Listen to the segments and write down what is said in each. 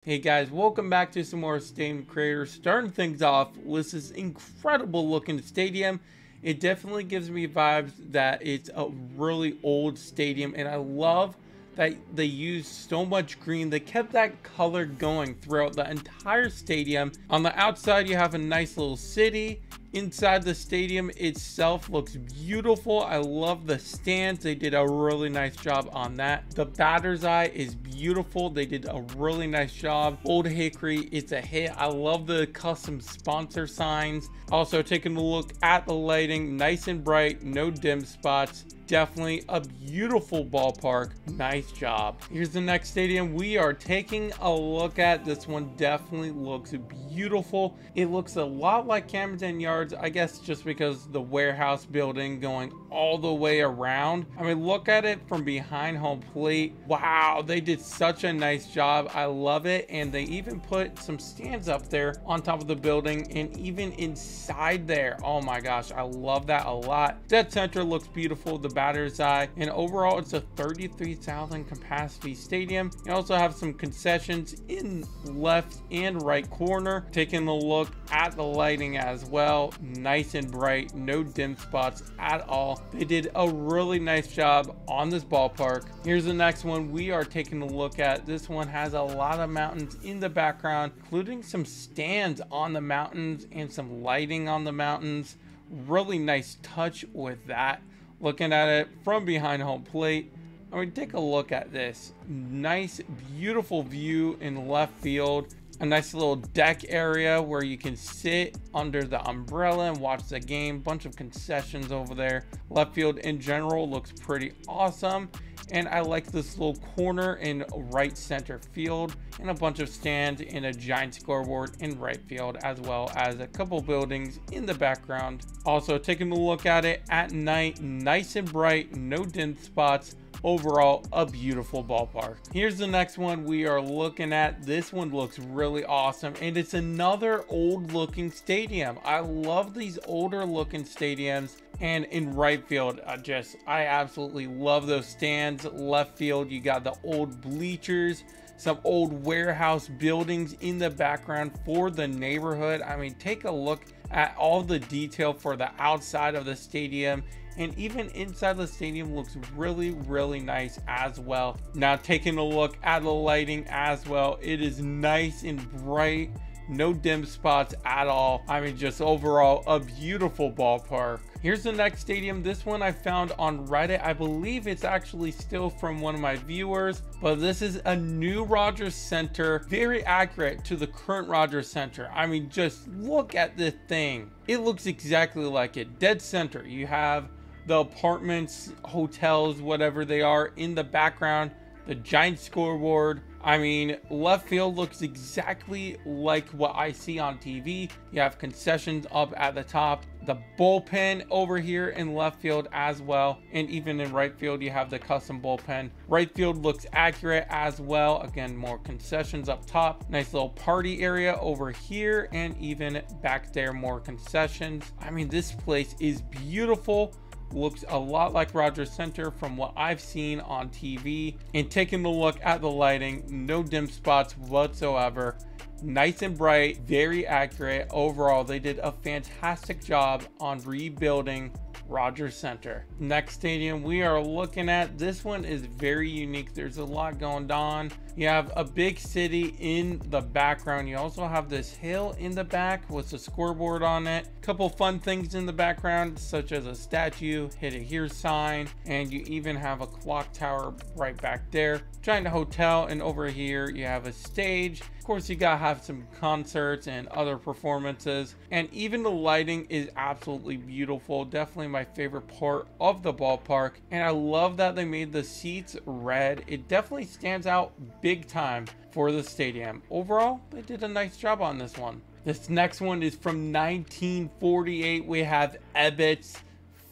Hey guys, welcome back to some more Stadium Creators. Starting things off with this incredible looking stadium. It definitely gives me vibes that it's a really old stadium, and I love that they used so much green. They kept that color going throughout the entire stadium. On the outside, you have a nice little city. Inside the stadium itself looks beautiful. I love the stands. They did a really nice job on that. The batter's eye is beautiful. They did a really nice job. Old Hickory, it's a hit. I love the custom sponsor signs. Also taking a look at the lighting, nice and bright, no dim spots. Definitely a beautiful ballpark. Nice job. Here's the next stadium we are taking a look at. This one definitely looks beautiful. It looks a lot like Camden Yards, I guess just because the warehouse building going all the way around. I mean, look at it from behind home plate. Wow, they did such a nice job. I love it. And they even put some stands up there on top of the building and even inside there. Oh my gosh, I love that a lot. Dead center looks beautiful. The batter's eye, and overall it's a 33,000 capacity stadium. You also have some concessions in left and right corner. Taking a look at the lighting as well, nice and bright, no dim spots at all. They did a really nice job on this ballpark. Here's the next one we are taking a look at. This one has a lot of mountains in the background, including some stands on the mountains and some lighting on the mountains. Really nice touch with that. Looking at it from behind home plate, I mean, take a look at this. Nice, beautiful view in left field. A nice little deck area where you can sit under the umbrella and watch the game. Bunch of concessions over there. Left field in general looks pretty awesome. And I like this little corner in right center field, and a bunch of stands and a giant scoreboard in right field, as well as a couple buildings in the background. Also taking a look at it at night, nice and bright, no dim spots. Overall, a beautiful ballpark. Here's the next one we are looking at. This one looks really awesome, and it's another old looking stadium. I love these older looking stadiums. And in right field, I absolutely love those stands. Left field, you got the old bleachers, some old warehouse buildings in the background for the neighborhood. I mean, take a look at all the detail for the outside of the stadium, and even inside the stadium looks really, really nice as well. Now taking a look at the lighting as well, it is nice and bright, no dim spots at all. I mean, just overall a beautiful ballpark. Here's the next stadium. This one I found on Reddit. I believe it's actually still from one of my viewers, but this is a new Rogers Center, very accurate to the current Rogers Center. I mean, just look at this thing. It looks exactly like it. Dead center. You have the apartments, hotels, whatever they are in the background, the giant scoreboard. I mean, left field looks exactly like what I see on TV. You have concessions up at the top, the bullpen over here in left field as well, and even in right field you have the custom bullpen. Right field looks accurate as well. Again, more concessions up top, nice little party area over here, and even back there more concessions. I mean, this place is beautiful. Looks a lot like Rogers Center from what I've seen on TV. And taking a look at the lighting, no dim spots whatsoever. Nice and bright, very accurate. Overall, they did a fantastic job on rebuilding Rogers Center. Next stadium we are looking at, this one is very unique. There's a lot going on. You have a big city in the background. You also have this hill in the back with a scoreboard on it. Couple fun things in the background, such as a statue, hit it here sign, and you even have a clock tower right back there. Giant hotel, and over here you have a stage. Of course, you gotta have some concerts and other performances, and even the lighting is absolutely beautiful. Definitely my favorite part of the ballpark, and I love that they made the seats red. It definitely stands out big time for the stadium. Overall, they did a nice job on this one. This next one is from 1948. We have Ebbets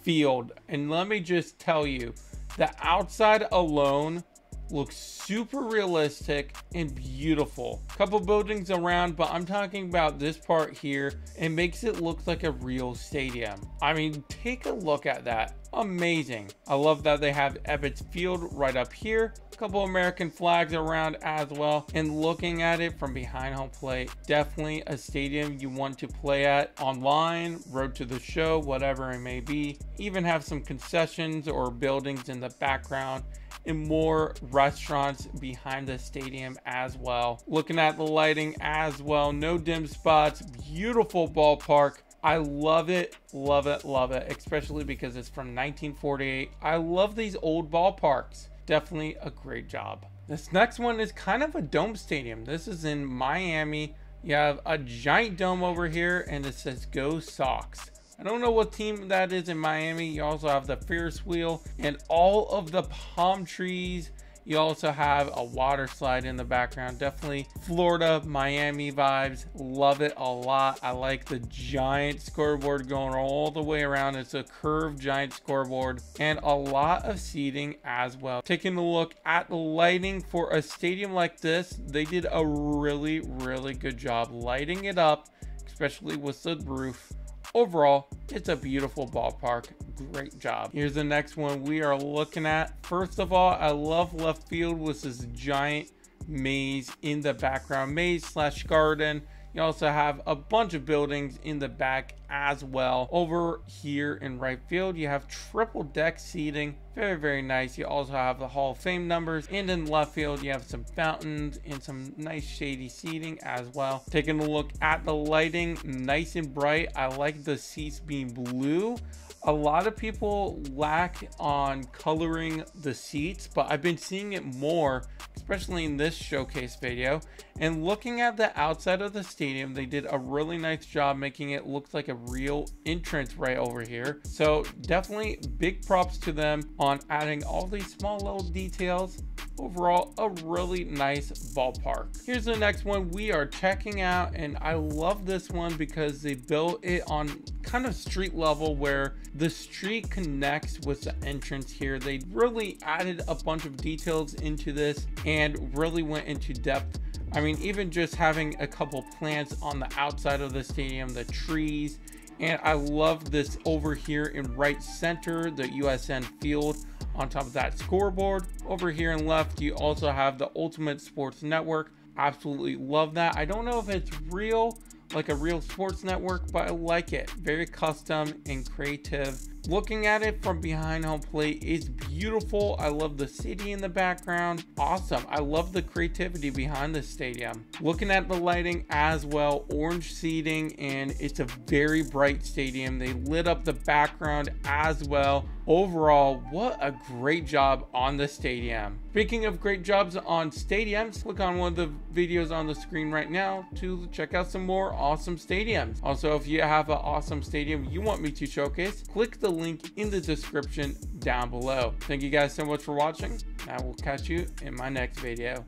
Field, and let me just tell you, the outside alone looks super realistic and beautiful. Couple buildings around, but I'm talking about this part here. It makes it look like a real stadium. I mean, take a look at that. Amazing. I love that they have Ebbets Field right up here. A couple American flags around as well. And looking at it from behind home plate, definitely a stadium you want to play at online, road to the show, whatever it may be. Even have some concessions or buildings in the background and more restaurants behind the stadium as well. Looking at the lighting as well, no dim spots, beautiful ballpark. I love it, love it, love it, especially because it's from 1948. I love these old ballparks. Definitely a great job. This next one is kind of a dome stadium. This is in Miami. You have a giant dome over here and it says Go Sox. I don't know what team that is in Miami. You also have the Ferris wheel and all of the palm trees. You also have a water slide in the background. Definitely Florida, Miami vibes. Love it a lot. I like the giant scoreboard going all the way around. It's a curved giant scoreboard and a lot of seating as well. Taking a look at the lighting for a stadium like this, they did a really, really good job lighting it up, especially with the roof. Overall, it's a beautiful ballpark. Great job. Here's the next one we are looking at. First of all, I love left field with this giant maze in the background, maze slash garden. You also have a bunch of buildings in the back as well. Over here in right field, you have triple deck seating. Very, very nice. You also have the Hall of Fame numbers. And in left field, you have some fountains and some nice shady seating as well. Taking a look at the lighting, nice and bright. I like the seats being blue. A lot of people lack on coloring the seats, but I've been seeing it more, especially in this showcase video. And looking at the outside of the stadium, they did a really nice job making it look like a real entrance right over here. So definitely big props to them on adding all these small little details. Overall, a really nice ballpark. Here's the next one we are checking out, and I love this one because they built it on kind of street level where the street connects with the entrance here. They really added a bunch of details into this and really went into depth. I mean, even just having a couple plants on the outside of the stadium, the trees, and I love this over here in right center, the USN field. On top of that scoreboard over here in left, you also have the Ultimate Sports Network. Absolutely love that. I don't know if it's real, like a real sports network, but I like it. Very custom and creative. Looking at it from behind home plate is beautiful. I love the city in the background. Awesome. I love the creativity behind the stadium. Looking at the lighting as well, orange seating, and it's a very bright stadium. They lit up the background as well. Overall, what a great job on the stadium. Speaking of great jobs on stadiums, click on one of the videos on the screen right now to check out some more awesome stadiums. Also, if you have an awesome stadium you want me to showcase, click the link in the description down below. Thank you guys so much for watching. I will catch you in my next video.